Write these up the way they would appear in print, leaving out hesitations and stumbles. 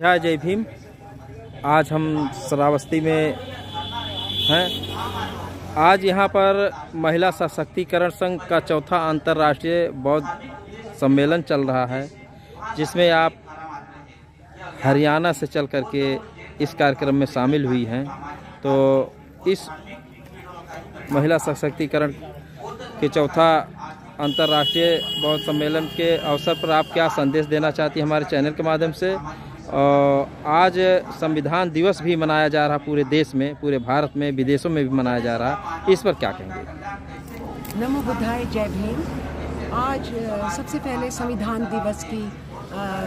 जय भीम। आज हम श्रावस्ती में हैं। आज यहाँ पर महिला सशक्तिकरण संघ का चौथा अंतर्राष्ट्रीय बौद्ध सम्मेलन चल रहा है, जिसमें आप हरियाणा से चल करके इस कार्यक्रम में शामिल हुई हैं। तो इस महिला सशक्तिकरण के चौथा अंतर्राष्ट्रीय बौद्ध सम्मेलन के अवसर पर आप क्या संदेश देना चाहती हैं हमारे चैनल के माध्यम से? आज संविधान दिवस भी मनाया जा रहा पूरे देश में, पूरे भारत में, विदेशों में भी मनाया जा रहा, इस पर क्या कहेंगे? नमो बुद्धाय, जय भीम। आज सबसे पहले संविधान दिवस की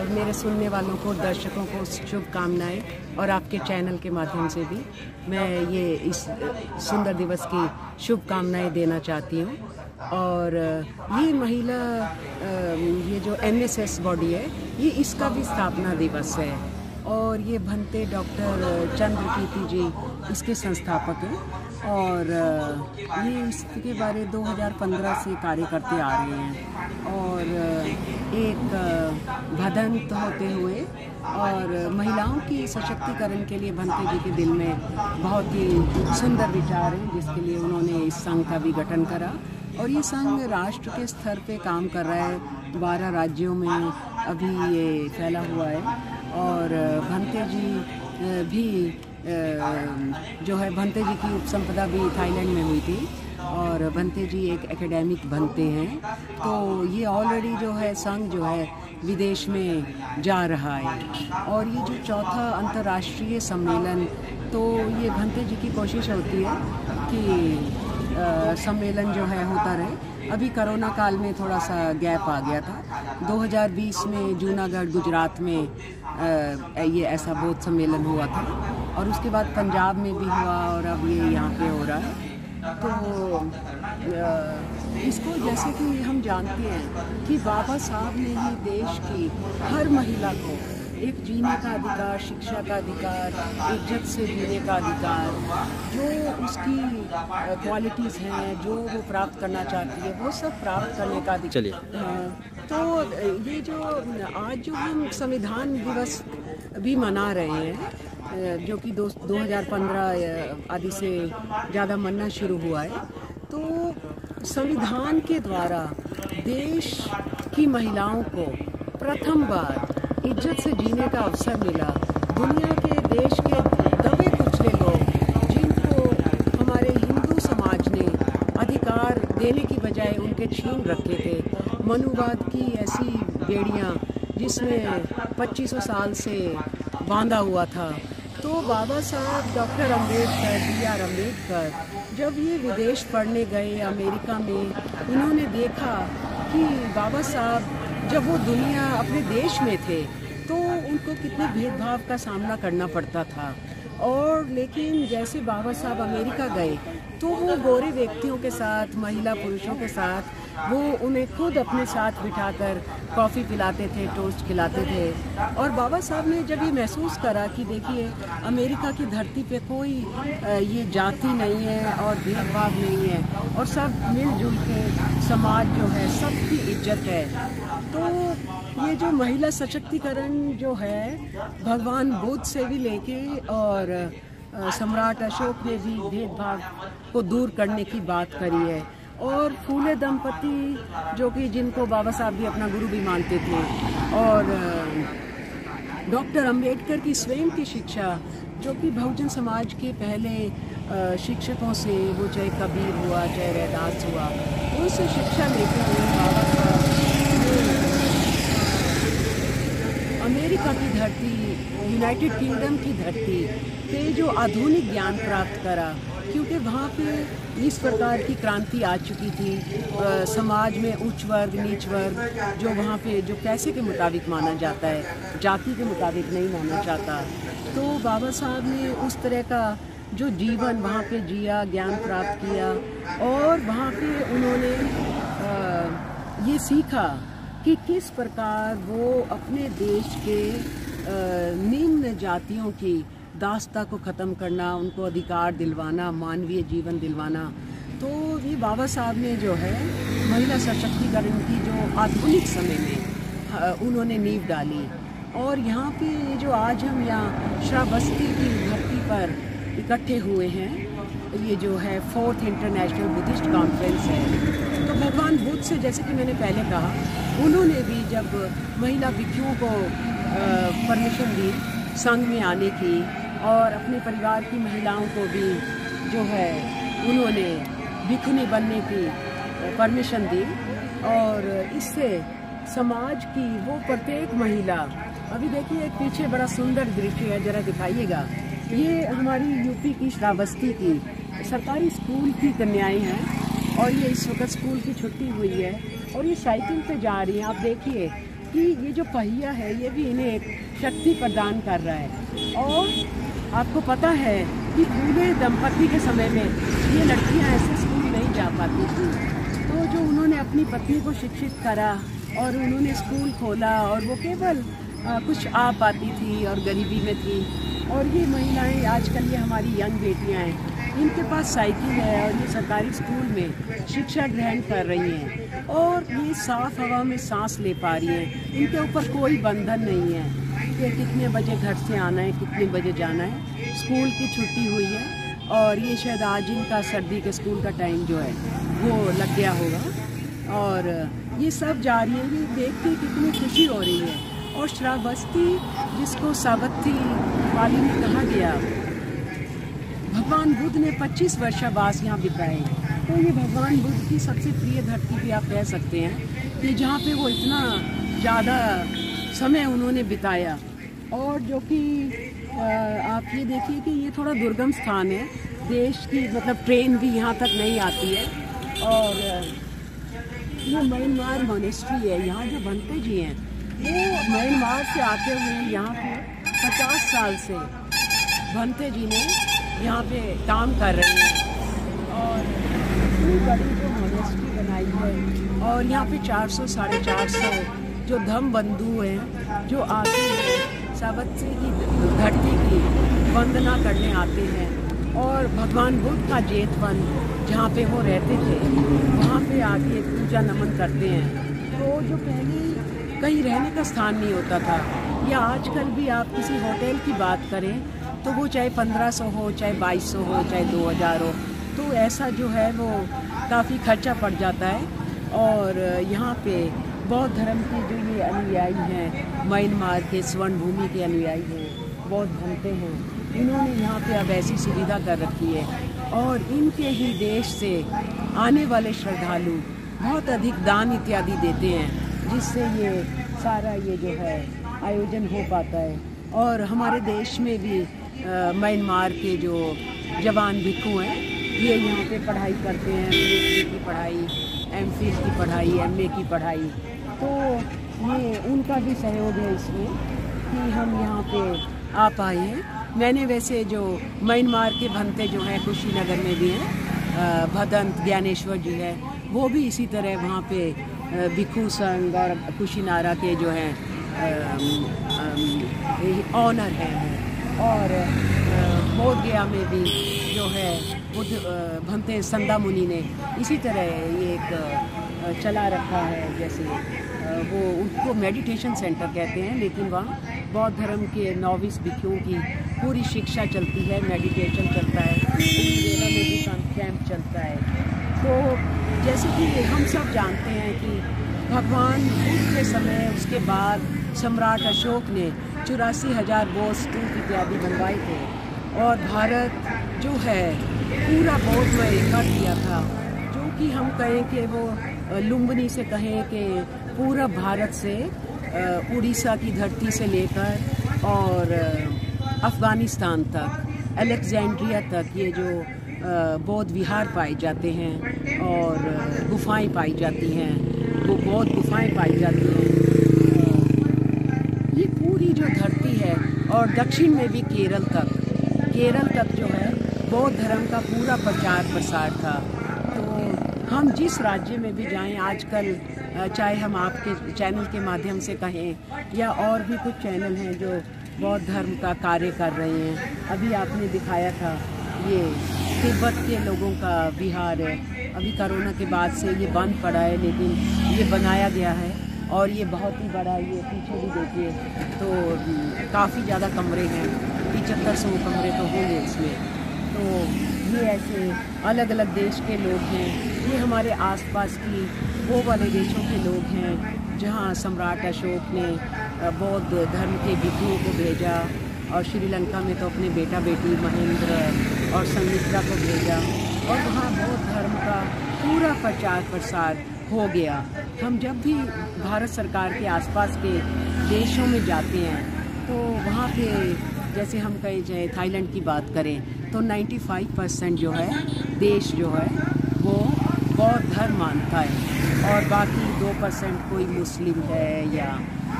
मेरे सुनने वालों को, दर्शकों को शुभकामनाएं, और आपके चैनल के माध्यम से भी मैं ये इस सुंदर दिवस की शुभकामनाएं देना चाहती हूँ। और ये महिला ये जो NSS बॉडी है, ये इसका भी स्थापना दिवस है, और ये भंते डॉक्टर चंद्रकीर्ति जी इसके संस्थापक हैं। और ये इसके बारे 2015 से कार्य करते आ रहे हैं, और एक भदंत होते हुए और महिलाओं की सशक्तिकरण के लिए भंते जी के दिल में बहुत ही सुंदर विचार हैं, जिसके लिए उन्होंने इस संघ का भी गठन करा। और ये संघ राष्ट्र के स्तर पे काम कर रहा है, 12 राज्यों में अभी ये फैला हुआ है। और भंते जी भी जो है, भंते जी की उपसंपदा भी थाईलैंड में हुई थी, और भंते जी एक एकेडमिक भंते हैं। तो ये ऑलरेडी जो है संघ जो है विदेश में जा रहा है। और ये जो चौथा अंतर्राष्ट्रीय सम्मेलन, तो ये भंते जी की कोशिश होती है कि सम्मेलन जो है होता रहे। अभी कोरोना काल में थोड़ा सा गैप आ गया था। 2020 में जूनागढ़ गुजरात में ये ऐसा बौद्ध सम्मेलन हुआ था, और उसके बाद पंजाब में भी हुआ, और अब ये यहाँ पे हो रहा है। तो इसको जैसे कि हम जानते हैं कि बाबा साहब ने ही देश की हर महिला को एक जीने का अधिकार, शिक्षा का अधिकार, इज्जत से जीने का अधिकार, जो उसकी क्वालिटीज़ हैं, जो वो प्राप्त करना चाहती है, वो सब प्राप्त करने का अधिकार। चलिए, तो ये जो आज जो हम संविधान दिवस भी मना रहे हैं, जो कि 2015 आदि से ज़्यादा मनना शुरू हुआ है, तो संविधान के द्वारा देश की महिलाओं को प्रथम बार इज्जत से जीने का अवसर मिला। दुनिया के देश के दबे कुचले लोग, जिनको हमारे हिंदू समाज ने अधिकार देने की बजाय उनके छीन रखे थे, मनुवाद की ऐसी बेड़ियाँ जिसमें 2500 साल से बांधा हुआ था। तो बाबा साहब डॉक्टर अम्बेडकर, BR अम्बेडकर, जब ये विदेश पढ़ने गए अमेरिका में, इन्होंने देखा कि बाबा साहब जब वो दुनिया अपने देश में थे तो उनको कितने भेदभाव का सामना करना पड़ता था। और लेकिन जैसे बाबा साहब अमेरिका गए तो वो गोरे व्यक्तियों के साथ, महिला पुरुषों के साथ, वो उन्हें खुद अपने साथ बिठाकर कॉफ़ी पिलाते थे, टोस्ट खिलाते थे। और बाबा साहब ने जब ये महसूस करा कि देखिए, अमेरिका की धरती पे कोई ये जाति नहीं है और भेदभाव नहीं है, और सब मिलजुल के समाज जो है, सबकी इज्जत है। तो ये जो महिला सशक्तिकरण जो है, भगवान बुद्ध से भी लेके और सम्राट अशोक ने भी भेदभाव को दूर करने की बात करी है। और फूले दंपति, जो कि जिनको बाबा साहब भी अपना गुरु भी मानते थे, और डॉक्टर अंबेडकर की स्वयं की शिक्षा, जो कि बहुजन समाज के पहले शिक्षकों से, वो चाहे कबीर हुआ, चाहे रैदास हुआ, उनसे शिक्षा लेते हुए बाबा साहब अमेरिका की धरती, यूनाइटेड किंगडम की धरती पे जो आधुनिक ज्ञान प्राप्त करा, क्योंकि वहाँ पे इस प्रकार की क्रांति आ चुकी थी। समाज में उच्च वर्ग, नीच वर्ग, जो वहाँ पे जो पैसे के मुताबिक माना जाता है, जाति के मुताबिक नहीं माना जाता। तो बाबा साहब ने उस तरह का जो जीवन वहाँ पे जिया, ज्ञान प्राप्त किया, और वहाँ पे उन्होंने ये सीखा कि किस प्रकार वो अपने देश के निम्न जातियों की दास्ता को ख़त्म करना, उनको अधिकार दिलवाना, मानवीय जीवन दिलवाना। तो ये बाबा साहब ने जो है महिला सशक्तिकरण की जो आधुनिक समय में उन्होंने नींव डाली। और यहाँ पे जो आज हम यहाँ श्रावस्ती की धरती पर इकट्ठे हुए हैं, ये जो है 4th इंटरनेशनल बुद्धिस्ट कॉन्फ्रेंस है। तो भगवान बुद्ध से, जैसे कि मैंने पहले कहा, उन्होंने भी जब महिला भिक्षुओं को परमिशन दी संघ में आने की, और अपने परिवार की महिलाओं को भी जो है उन्होंने भिक्षुनी बनने की परमिशन दी, और इससे समाज की वो प्रत्येक महिला, अभी देखिए एक पीछे बड़ा सुंदर दृश्य है, जरा दिखाइएगा। ये हमारी यूपी की श्रावस्ती की सरकारी स्कूल की कन्याएं हैं, और ये इस वक्त स्कूल की छुट्टी हुई है और ये साइकिल पे जा रही हैं। आप देखिए कि ये जो पहिया है ये भी इन्हें एक शक्ति प्रदान कर रहा है। और आपको पता है कि पूरे दंपत्ति के समय में ये लड़कियां ऐसे स्कूल नहीं जा पाती थी, तो जो उन्होंने अपनी पत्नी को शिक्षित करा और उन्होंने स्कूल खोला, और वो केवल कुछ आ पाती थी और गरीबी में थी। और ये महिलाएं आजकल, ये हमारी यंग बेटियां हैं, इनके पास साइकिल है और ये सरकारी स्कूल में शिक्षा ग्रहण कर रही हैं, और ये साफ हवा में सांस ले पा रही हैं। इनके ऊपर कोई बंधन नहीं है कि कितने बजे घर से आना है, कितने बजे जाना है। स्कूल की छुट्टी हुई है, और ये शायद आज इनका सर्दी के स्कूल का टाइम जो है वो लग गया होगा, और ये सब जा रही है। ये देख के कितनी खुशी हो रही है। और श्रावस्ती, जिसको सावत्ती वाली में कहा गया, भगवान बुद्ध ने 25 वर्षावास यहाँ बिताए, तो ये भगवान बुद्ध की सबसे प्रिय धरती भी आप कह सकते हैं, कि जहाँ पे वो इतना ज़्यादा समय उन्होंने बिताया। और जो कि आप ये देखिए कि ये थोड़ा दुर्गम स्थान है, देश की मतलब ट्रेन भी यहाँ तक नहीं आती है। और ये म्यांमार मोनेस्ट्री है, यहाँ जो भंते जी हैं वो म्यांमार से आते हुए यहाँ पे 50 साल से भंते जी ने यहाँ पे काम कर रहे हैं। और इतनी बड़ी जो मोनेस्ट्री बनाई है, और यहाँ पे 400 साढ़े 400 जो धम्म बंधु हैं जो आते हैं, सावत्ती की धरती की वंदना करने आते हैं। और भगवान बुद्ध का जेतवन जहाँ पे वो रहते थे, वहाँ पे आके पूजा नमन करते हैं। तो जो पहले कहीं रहने का स्थान नहीं होता था, या आजकल भी आप किसी होटल की बात करें तो वो चाहे 1500 हो, चाहे 2200 हो, चाहे 2000 हो, तो ऐसा जो है वो काफ़ी खर्चा पड़ जाता है। और यहाँ पे बौद्ध धर्म के जो ये अनुयायी हैं, म्यांमार के स्वर्ण भूमि के अनुयायी हैं, बौद्ध भंते हैं, इन्होंने यहाँ पे अब ऐसी सुविधा कर रखी है। और इनके ही देश से आने वाले श्रद्धालु बहुत अधिक दान इत्यादि देते हैं, जिससे ये सारा ये जो है आयोजन हो पाता है। और हमारे देश में भी म्यांमार के जो जवान भिक्षु हैं, ये यहाँ पे पढ़ाई करते हैं, PhD की पढ़ाई, MPhil की पढ़ाई, MA की पढ़ाई। तो ये उनका भी सहयोग है इसमें कि हम यहाँ पे आ पाए हैं। मैंने वैसे जो म्यांमार के भंते जो हैं कुशीनगर में भी हैं, भदंत ज्ञानेश्वर जी है, वो भी इसी तरह वहाँ पे भिक्षु संघ और कुशीनारा के जो हैं ऑनर हैं। और बोध गया में भी जो है बुद्ध भंते संदा मुनि ने इसी तरह ये एक चला रखा है। जैसे वो उनको मेडिटेशन सेंटर कहते हैं, लेकिन वहाँ बौद्ध धर्म के नॉविस भिक्षुओं की पूरी शिक्षा चलती है, मेडिटेशन चलता है, वेला में भी कैंप चलता है। तो जैसे कि हम सब जानते हैं कि भगवान बुद्ध के समय, उसके बाद सम्राट अशोक ने 84,000 बौद्ध स्तूप इत्यादि बनवाए थे, और भारत जो है पूरा बौद्धमय कर दिया था। जो कि हम कहें कि वो लुम्बिनी से कहें कि पूरा भारत से उड़ीसा की धरती से लेकर और अफ़गानिस्तान तक, अलेक्जेंड्रिया तक ये जो बौद्ध विहार पाए जाते हैं और गुफाएं पाई जाती हैं, वो बौद्ध गुफाएं पाई जाती हैं। ये पूरी जो धरती है, और दक्षिण में भी केरल तक जो है बौद्ध धर्म का पूरा प्रचार प्रसार था। तो हम जिस राज्य में भी जाएं आजकल, चाहे हम आपके चैनल के माध्यम से कहें या और भी कुछ चैनल हैं जो बौद्ध धर्म का कार्य कर रहे हैं। अभी आपने दिखाया था ये तिब्बत के लोगों का विहार है, अभी कोरोना के बाद से ये बंद पड़ा है, लेकिन ये बनाया गया है। और ये बहुत ही बड़ा, ये पीछे भी देखिए तो काफ़ी ज़्यादा कमरे हैं, 7500 कमरे तो होंगे इसमें। तो ये ऐसे अलग अलग देश के लोग हैं, ये हमारे आसपास की वो वाले देशों के लोग हैं जहाँ सम्राट अशोक ने बौद्ध धर्म के भिक्षुओं को भेजा, और श्रीलंका में तो अपने बेटा बेटी महेंद्र और संमित्रा को भेजा, और वहाँ बौद्ध धर्म का पूरा प्रचार प्रसार हो गया। हम जब भी भारत सरकार के आसपास के देशों में जाते हैं तो वहाँ पे जैसे हम कहीं जाए थाईलैंड की बात करें तो 95% जो है देश जो है वो बौद्ध धर्म मानता है, और बाकी 2% कोई मुस्लिम है या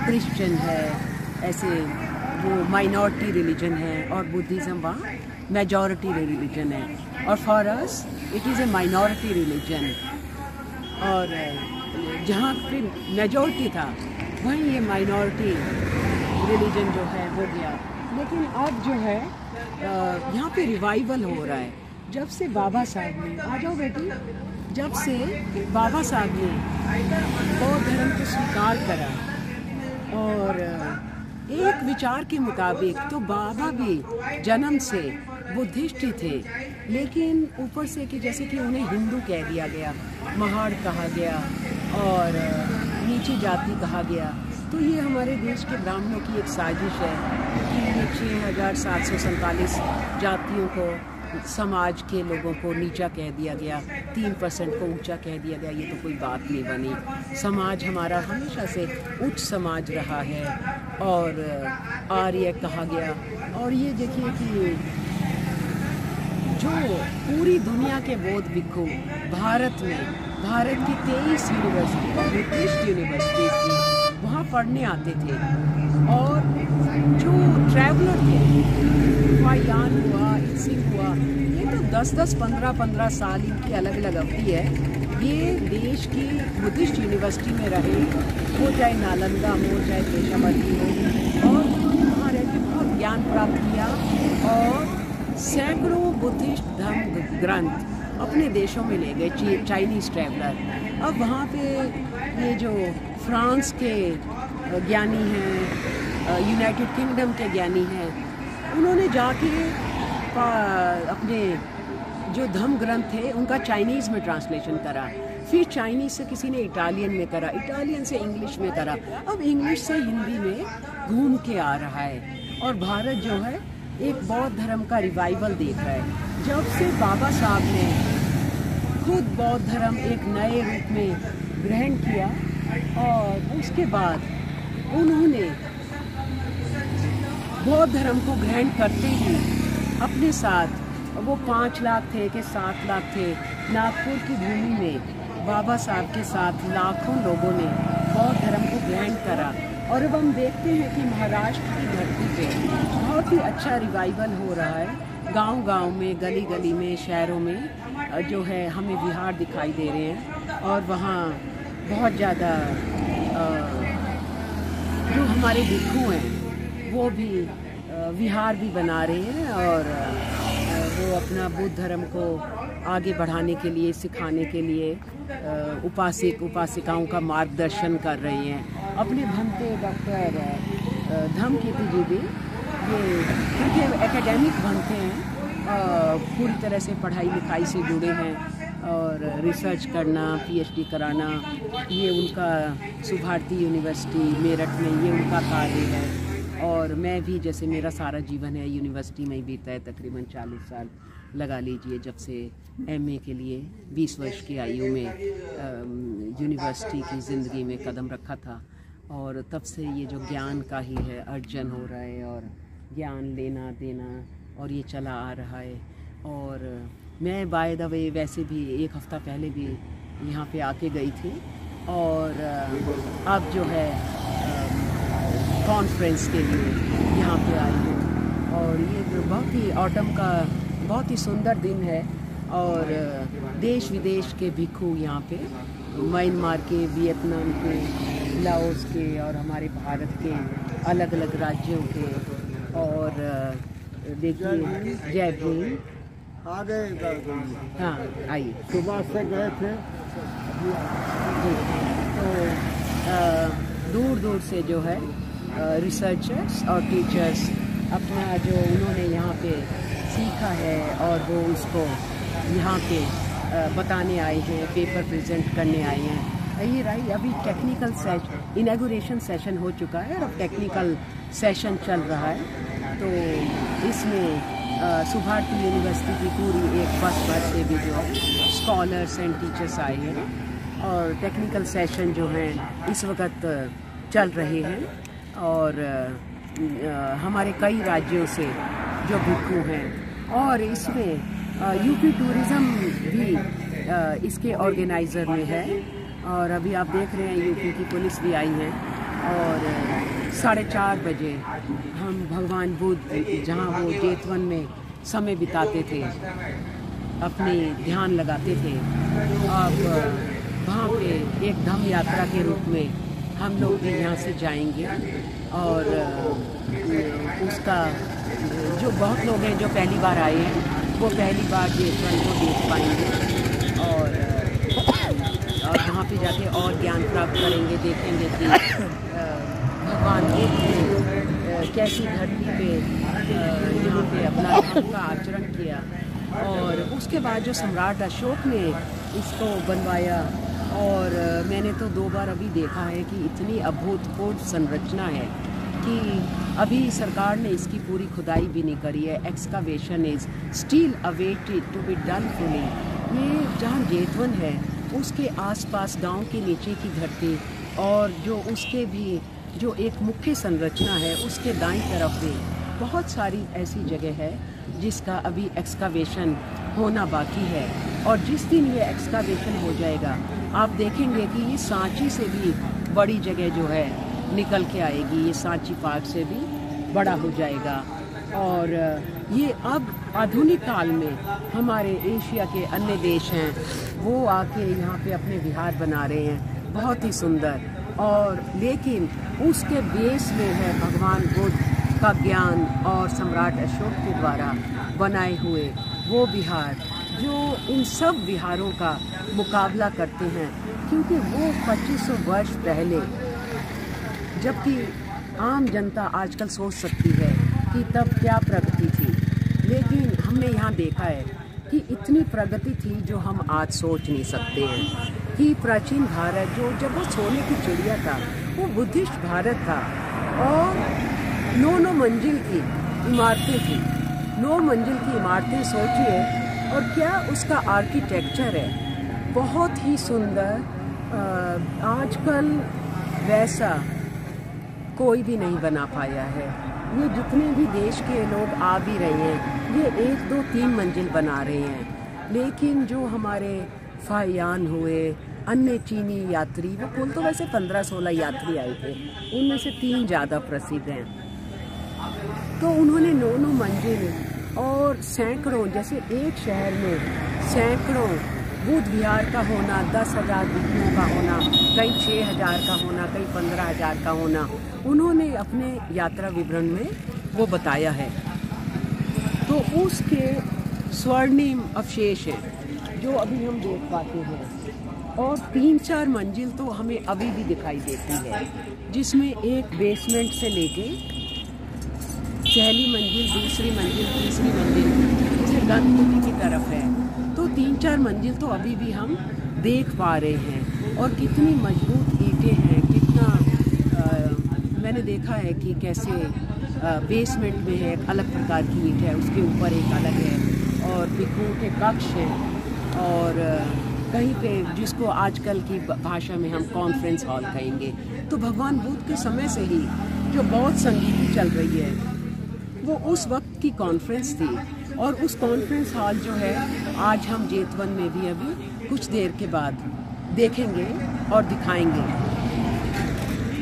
क्रिश्चियन है, ऐसे वो माइनॉरिटी रिलीजन है, और बुद्धिज़्म वहाँ मेजॉरिटी रिलीजन है। और for us it is a minority religion, और जहाँ पे मेजॉरिटी था वहीं ये माइनॉरिटी रिलीजन जो है हो गया। लेकिन अब जो है यहाँ पे रिवाइवल हो रहा है जब से बाबा साहब ने, आ जाओ बेटी, जब से बाबा साहब ने बौद्ध धर्म को स्वीकार करा। और एक विचार के मुताबिक तो बाबा भी जन्म से बुद्धिस्ट ही थे, लेकिन ऊपर से कि जैसे कि उन्हें हिंदू कह दिया गया, महाड़ कहा गया और नीची जाति कहा गया। तो ये हमारे देश के ब्राह्मणों की एक साजिश है कि 6747 जातियों को, समाज के लोगों को नीचा कह दिया गया, 3% को ऊंचा कह दिया गया। ये तो कोई बात नहीं बनी। समाज हमारा हमेशा से उच्च समाज रहा है, और आर्य कहा गया। और ये देखिए कि जो पूरी दुनिया के बौद्ध भिक्षु भारत में, भारत की 23 यूनिवर्सिटी, बुद्धिस्ट यूनिवर्सिटीज़ थी, वहाँ पढ़ने आते थे। और जो ट्रैवलर थे, फायान हुआ, इत्सिंग हुआ, ये तो 10-10, 15-15 साल इनकी अलग अलग अवधि है। ये देश की बुद्धिस्ट यूनिवर्सिटी में रहे, वो चाहे नालंदा हो चाहे पेशावती हो, और वहाँ रह के बहुत ज्ञान प्राप्त किया, और सैकड़ों बुद्धिस्ट धर्म ग्रंथ अपने देशों में ले गए चाइनीज़ ट्रैवलर। अब वहाँ पे ये जो फ्रांस के ज्ञानी हैं, यूनाइटेड किंगडम के ज्ञानी हैं, उन्होंने जाके अपने जो धम्म ग्रंथ थे उनका चाइनीज़ में ट्रांसलेशन करा, फिर चाइनीज़ से किसी ने इटालियन में करा, इटालियन से इंग्लिश में करा, अब इंग्लिश से हिंदी में घूम के आ रहा है। और भारत जो है एक बौद्ध धर्म का रिवाइवल देख रहा है। जब से बाबा साहब ने खुद बौद्ध धर्म एक नए रूप में ग्रहण किया, और उसके बाद उन्होंने बौद्ध धर्म को ग्रहण करते ही अपने साथ, वो 5 लाख थे कि 7 लाख थे, नागपुर की भूमि में बाबा साहब के साथ लाखों लोगों ने बौद्ध धर्म को ग्रहण करा। और अब हम देखते हैं कि महाराष्ट्र की धरती पे बहुत ही अच्छा रिवाइवल हो रहा है। गांव-गांव में, गली-गली में, शहरों में जो है हमें विहार दिखाई दे रहे हैं, और वहाँ बहुत ज़्यादा जो हमारे भिक्षु हैं वो भी विहार भी बना रहे हैं, और वो अपना बुद्ध धर्म को आगे बढ़ाने के लिए, सिखाने के लिए उपासक उपासिकाओं का मार्गदर्शन कर रही हैं। अपने भंते डॉक्टर धम्मकीर्ति जी भी, ये क्योंकि एकेडमिक भंते हैं, पूरी तरह से पढ़ाई लिखाई से जुड़े हैं, और रिसर्च करना, पीएचडी कराना, ये उनका सुभारती यूनिवर्सिटी मेरठ में ये उनका कार्य है। और मैं भी, जैसे मेरा सारा जीवन है यूनिवर्सिटी में ही बीता है, तकरीबन 40 साल लगा लीजिए, जब से एमए के लिए 20 वर्ष की आयु में यूनिवर्सिटी की ज़िंदगी में कदम रखा था। और तब से ये जो ज्ञान का ही है अर्जन हो रहा है, और ज्ञान लेना देना, और ये चला आ रहा है। और मैं बाय द वे वैसे भी 1 हफ़्ता पहले भी यहाँ पे आके गई थी, और अब जो है कॉन्फ्रेंस के लिए यहाँ पे आई हूँ। और ये जो बहुत ही ऑटम का बहुत ही सुंदर दिन है, और देश विदेश के भिक्षु यहाँ पे, म्यांमार के, वियतनाम के, लाओस के, और हमारे भारत के अलग अलग राज्यों के। और देखिए, जय भीम। हाँ, आइए। सुबह से गए थे। तो दूर दूर से जो है रिसर्चर्स और टीचर्स अपना जो उन्होंने यहाँ पे सीखा है और वो उसको यहाँ पे बताने आए हैं, पेपर प्रेजेंट करने आए हैं। ये रही अभी टेक्निकल सेशन, इनॉग्रेशन सेशन हो चुका है और अब टेक्निकल सेशन चल रहा है। तो इसमें सुभारती यूनिवर्सिटी की पूरी एक बस भर से भी जो है स्कॉलर्स एंड टीचर्स आए हैं और टेक्निकल सेशन जो हैं इस वक्त चल रहे हैं। और हमारे कई राज्यों से जो भिक्षु हैं और इसमें यूपी टूरिज़्म भी इसके ऑर्गेनाइज़र में है। और अभी आप देख रहे हैं यूपी की पुलिस भी आई है और 4:30 बजे हम भगवान बुद्ध जहाँ वो जेतवन में समय बिताते थे, अपने ध्यान लगाते थे, अब वहाँ पे एक धम्म यात्रा के रूप में हम लोग भी यहाँ से जाएंगे। और उसका जो बहुत लोग हैं जो पहली बार आए हैं वो पहली बार जेतवन को देख पाएंगे और वहाँ पे जाके और ज्ञान प्राप्त करेंगे, देखेंगे कि भगवान बुद्ध ने कैसी धरती पे यहाँ पे अपना धर्म का आचरण किया। और उसके बाद जो सम्राट अशोक ने इसको बनवाया और मैंने तो 2 बार अभी देखा है कि इतनी अभूतपूर्व संरचना है कि अभी सरकार ने इसकी पूरी खुदाई भी नहीं करी है। Excavation is still awaited to be done fully. ये जहाँ जेतवन है उसके आसपास गांव के नीचे की धरती और जो उसके भी जो एक मुख्य संरचना है उसके दाईं तरफ भी बहुत सारी ऐसी जगह है जिसका अभी एक्सकावेशन होना बाकी है। और जिस दिन ये एक्सकावेशन हो जाएगा आप देखेंगे कि ये सांची से भी बड़ी जगह जो है निकल के आएगी। ये सांची पार्क से भी बड़ा हो जाएगा। और ये अब आधुनिक काल में हमारे एशिया के अन्य देश हैं वो आके यहाँ पे अपने विहार बना रहे हैं, बहुत ही सुंदर। और लेकिन उसके बेस में है भगवान बुद्ध का ज्ञान और सम्राट अशोक के द्वारा बनाए हुए वो विहार जो इन सब विहारों का मुकाबला करते हैं। क्योंकि वो 2500 वर्ष पहले, जबकि आम जनता आजकल सोच सकती है कि तब क्या प्रगति थी, लेकिन हमने यहाँ देखा है कि इतनी प्रगति थी जो हम आज सोच नहीं सकते हैं। कि प्राचीन भारत जो जब वो सोने की चिड़िया था वो बुद्धिस्ट भारत था और 9 मंजिल की इमारतें थी। 9 मंजिल की इमारतें सोचिए और क्या उसका आर्किटेक्चर है, बहुत ही सुंदर। आजकल वैसा कोई भी नहीं बना पाया है। ये जितने भी देश के लोग आ भी रहे हैं ये 1, 2, 3 मंजिल बना रहे हैं। लेकिन जो हमारे फाहियान हुए अन्य चीनी यात्री, वो कुल तो वैसे 15-16 यात्री आए थे, उनमें से 3 ज़्यादा प्रसिद्ध हैं। तो उन्होंने 9 मंजिल और सैकड़ों, जैसे एक शहर में सैकड़ों बुद्ध विहार का होना, 10,000 भिक्षुओं का होना, कई 6,000 का होना, कई 15,000 का होना, उन्होंने अपने यात्रा विवरण में वो बताया है। तो उसके स्वर्णिम अवशेष हैं जो अभी हम देख पाते हैं। और 3-4 मंजिल तो हमें अभी भी दिखाई देती है, जिसमें एक बेसमेंट से लेके पहली मंजिल, दूसरी मंजिल, तीसरी मंजिल जैसे गणपति की तरफ है। तो 3-4 मंजिल तो अभी भी हम देख पा रहे हैं। और कितनी मजबूत ईंटें हैं, कितना मैंने देखा है कि कैसे बेसमेंट में है एक अलग प्रकार की ईंट है, उसके ऊपर एक अलग है, और भिक्षुओं के कक्ष हैं, और कहीं पे जिसको आजकल की भाषा में हम कॉन्फ्रेंस हॉल कहेंगे। तो भगवान बुद्ध के समय से ही जो बौद्ध संगीति चल रही है वो उस वक्त की कॉन्फ्रेंस थी। और उस कॉन्फ्रेंस हॉल जो है आज हम जेतवन में भी अभी कुछ देर के बाद देखेंगे और दिखाएंगे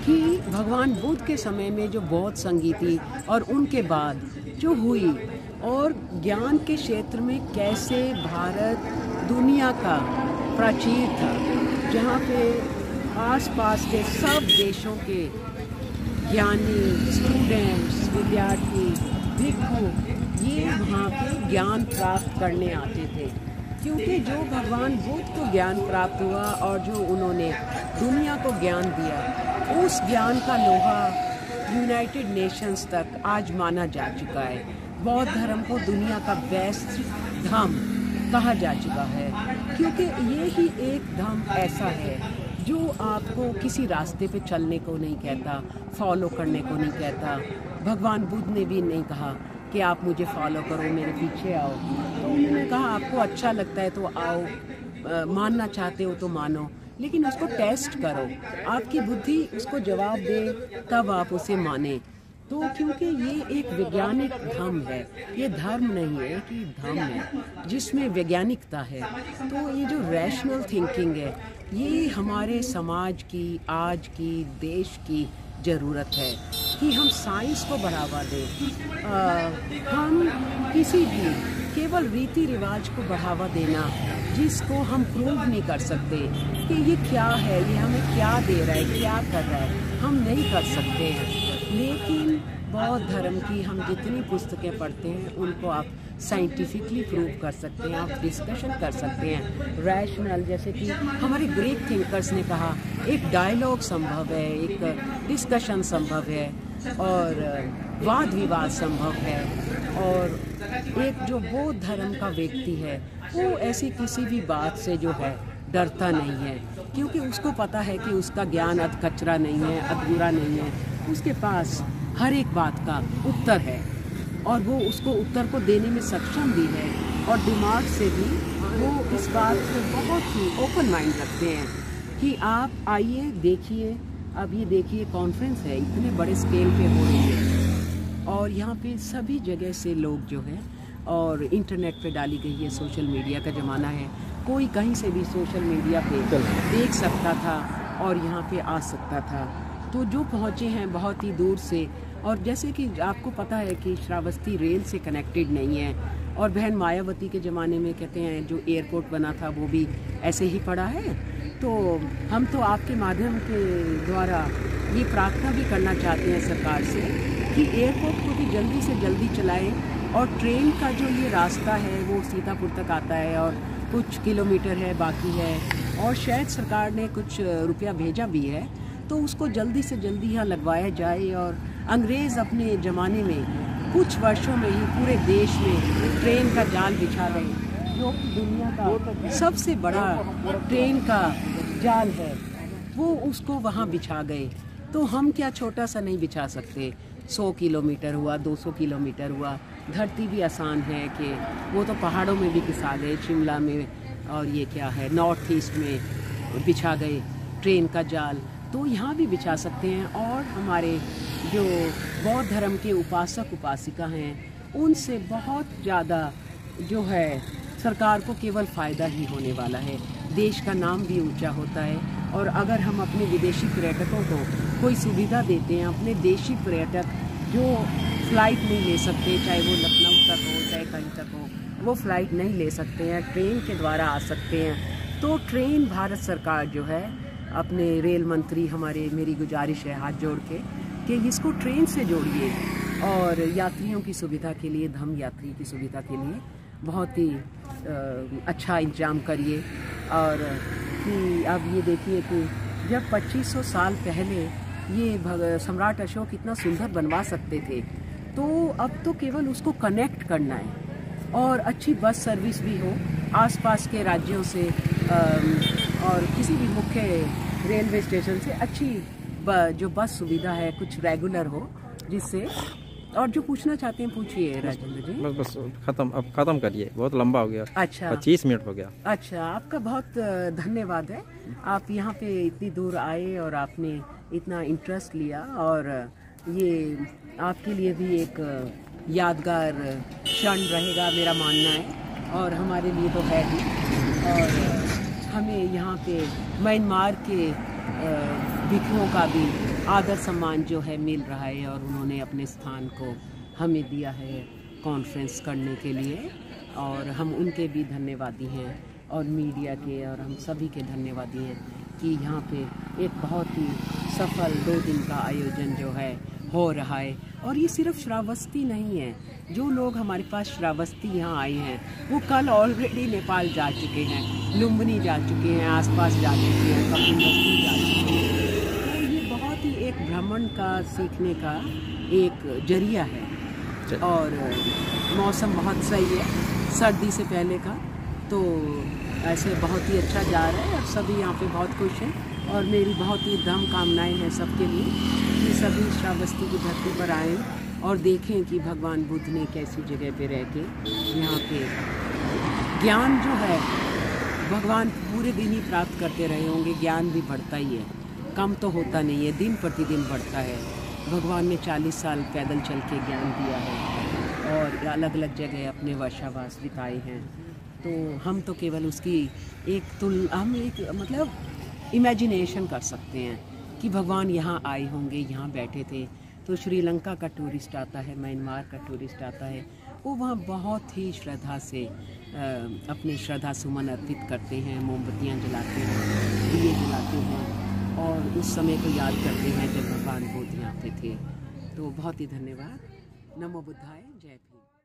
कि भगवान बुद्ध के समय में जो बौद्ध संगीति और उनके बाद जो हुई, और ज्ञान के क्षेत्र में कैसे भारत दुनिया का प्राचीर था, जहाँ पे आसपास के सब देशों के ज्ञानी, स्टूडेंट्स, विद्यार्थी, भिक्षु ये वहाँ पे ज्ञान प्राप्त करने आते थे। क्योंकि जो भगवान बुद्ध को ज्ञान प्राप्त हुआ और जो उन्होंने दुनिया को ज्ञान दिया, उस ज्ञान का लोहा यूनाइटेड नेशंस तक आज माना जा चुका है। बौद्ध धर्म को दुनिया का बेस्ट धर्म कहा जा चुका है, क्योंकि ये ही एक धर्म ऐसा है जो आपको किसी रास्ते पे चलने को नहीं कहता, फॉलो करने को नहीं कहता। भगवान बुद्ध ने भी नहीं कहा कि आप मुझे फॉलो करो, मेरे पीछे आओ। तो उन्होंने कहा आपको अच्छा लगता है तो आओ, मानना चाहते हो तो मानो, लेकिन उसको टेस्ट करो, आपकी बुद्धि उसको जवाब दे तब आप उसे माने। तो क्योंकि ये एक वैज्ञानिक धर्म है, ये धर्म नहीं है कि धर्म है जिसमें वैज्ञानिकता है। तो ये जो रैशनल थिंकिंग है, ये हमारे समाज की, आज की, देश की ज़रूरत है कि हम साइंस को बढ़ावा दें। हम किसी भी केवल रीति रिवाज को बढ़ावा देना जिसको हम प्रूव नहीं कर सकते कि ये क्या है, ये हमें क्या दे रहा है, क्या कर रहा है, हम नहीं कर सकते हैं। लेकिन बौद्ध धर्म की हम जितनी पुस्तकें पढ़ते हैं उनको आप साइंटिफिकली प्रूव कर सकते हैं, आप डिस्कशन कर सकते हैं रैशनल। जैसे कि हमारे ग्रीक थिंकर्स ने कहा एक डायलॉग संभव है, एक डिस्कशन संभव है और वाद विवाद संभव है। और एक जो बौद्ध धर्म का व्यक्ति है वो ऐसी किसी भी बात से जो है डरता नहीं है, क्योंकि उसको पता है कि उसका ज्ञान अध कचरा नहीं है, अधूरा नहीं है, उसके पास हर एक बात का उत्तर है और वो उसको उत्तर को देने में सक्षम भी है और दिमाग से भी वो इस बात को बहुत ही ओपन माइंड रखते हैं कि आप आइए देखिए। अब ये देखिए कॉन्फ्रेंस है, इतने बड़े स्केल पे हो रही है और यहाँ पे सभी जगह से लोग जो है, और इंटरनेट पे डाली गई है, सोशल मीडिया का ज़माना है, कोई कहीं से भी सोशल मीडिया पे देख सकता था और यहाँ पे आ सकता था। तो जो पहुँचे हैं बहुत ही दूर से, और जैसे कि आपको पता है कि श्रावस्ती रेल से कनेक्टेड नहीं है और बहन मायावती के ज़माने में कहते हैं जो एयरपोर्ट बना था वो भी ऐसे ही पड़ा है। तो हम तो आपके माध्यम के द्वारा ये प्रार्थना भी करना चाहते हैं सरकार से कि एयरपोर्ट को भी जल्दी से जल्दी चलाएं और ट्रेन का जो ये रास्ता है वो सीतापुर तक आता है और कुछ किलोमीटर है बाकी है और शायद सरकार ने कुछ रुपया भेजा भी है, तो उसको जल्दी से जल्दी यहाँ लगवाया जाए। और अंग्रेज़ अपने ज़माने में कुछ वर्षों में ही पूरे देश में ट्रेन का जाल बिछा गए, जो दुनिया का सबसे बड़ा ट्रेन का जाल है, वो उसको वहाँ बिछा गए। तो हम क्या छोटा सा नहीं बिछा सकते? 100 किलोमीटर हुआ, 200 किलोमीटर हुआ। धरती भी आसान है कि वो तो पहाड़ों में भी बिछा गए, शिमला में और ये क्या है नॉर्थ ईस्ट में बिछा गए ट्रेन का जाल, तो यहाँ भी बिछा सकते हैं। और हमारे जो बौद्ध धर्म के उपासक उपासिका हैं उनसे बहुत ज़्यादा जो है सरकार को केवल फ़ायदा ही होने वाला है, देश का नाम भी ऊंचा होता है। और अगर हम अपने विदेशी पर्यटकों को कोई सुविधा देते हैं, अपने देशी पर्यटक जो फ़्लाइट नहीं ले सकते, चाहे वो लखनऊ तक हो चाहे कहीं तक हो, वो फ़्लाइट नहीं ले सकते हैं, ट्रेन के द्वारा आ सकते हैं। तो ट्रेन भारत सरकार जो है अपने रेल मंत्री हमारे, मेरी गुजारिश है हाथ जोड़ के कि इसको ट्रेन से जोड़िए और यात्रियों की सुविधा के लिए, धम्म यात्री की सुविधा के लिए बहुत ही अच्छा इंतजाम करिए। और कि अब ये देखिए कि जब 2500 साल पहले ये सम्राट अशोक इतना सुंदर बनवा सकते थे, तो अब तो केवल उसको कनेक्ट करना है और अच्छी बस सर्विस भी हो आसपास के राज्यों से और किसी भी मुख्य रेलवे स्टेशन से अच्छी जो बस सुविधा है कुछ रेगुलर हो, जिससे। और जो पूछना चाहते हैं पूछिए राजेंद्र जी। बस अब खत्म करिए, बहुत लंबा हो गया। अच्छा, 25 मिनट हो गया। अच्छा, आपका बहुत धन्यवाद है, आप यहाँ पे इतनी दूर आए और आपने इतना इंटरेस्ट लिया, और ये आपके लिए भी एक यादगार क्षण रहेगा मेरा मानना है, और हमारे लिए तो है ही। और हमें यहाँ पे म्यांमार के भिक्षुओं का भी आदर सम्मान जो है मिल रहा है, और उन्होंने अपने स्थान को हमें दिया है कॉन्फ्रेंस करने के लिए, और हम उनके भी धन्यवादी हैं और मीडिया के और हम सभी के धन्यवादी हैं कि यहाँ पे एक बहुत ही सफल 2 दिन का आयोजन जो है हो रहा है। और ये सिर्फ श्रावस्ती नहीं है, जो लोग हमारे पास श्रावस्ती यहाँ आए हैं वो कल ऑलरेडी नेपाल जा चुके हैं, लुम्बिनी जा चुके हैं, आसपास जा चुके हैं, कपिलवस्तु जा चुके हैं। तो ये बहुत ही एक भ्रमण का, सीखने का एक जरिया है। और मौसम बहुत सही है सर्दी से पहले का, तो ऐसे बहुत ही अच्छा जा रहा है और सभी यहाँ पे बहुत खुश हैं। और मेरी बहुत ही दम कामनाएं हैं सबके लिए कि सभी श्रावस्ती की धरती पर आएँ और देखें कि भगवान बुद्ध ने कैसी जगह पे रह के यहाँ पे ज्ञान जो है, भगवान पूरे दिन ही प्राप्त करते रहे होंगे, ज्ञान भी बढ़ता ही है, कम तो होता नहीं है, दिन प्रतिदिन बढ़ता है। भगवान ने 40 साल पैदल चल के ज्ञान दिया है और अलग अलग जगह अपने वर्षावास बिताए हैं। तो हम तो केवल उसकी हम एक मतलब इमेजिनेशन कर सकते हैं कि भगवान यहाँ आए होंगे, यहाँ बैठे थे। तो श्रीलंका का टूरिस्ट आता है, म्यांमार का टूरिस्ट आता है, वो वहाँ बहुत ही श्रद्धा से अपने श्रद्धा सुमन अर्पित करते हैं, मोमबत्तियाँ जलाते हैं, दिए जलाते हैं और उस समय को याद करते हैं जब भगवान बुद्ध यहाँ पे थे। तो बहुत ही धन्यवाद। नमो बुद्धाय, जय भीम।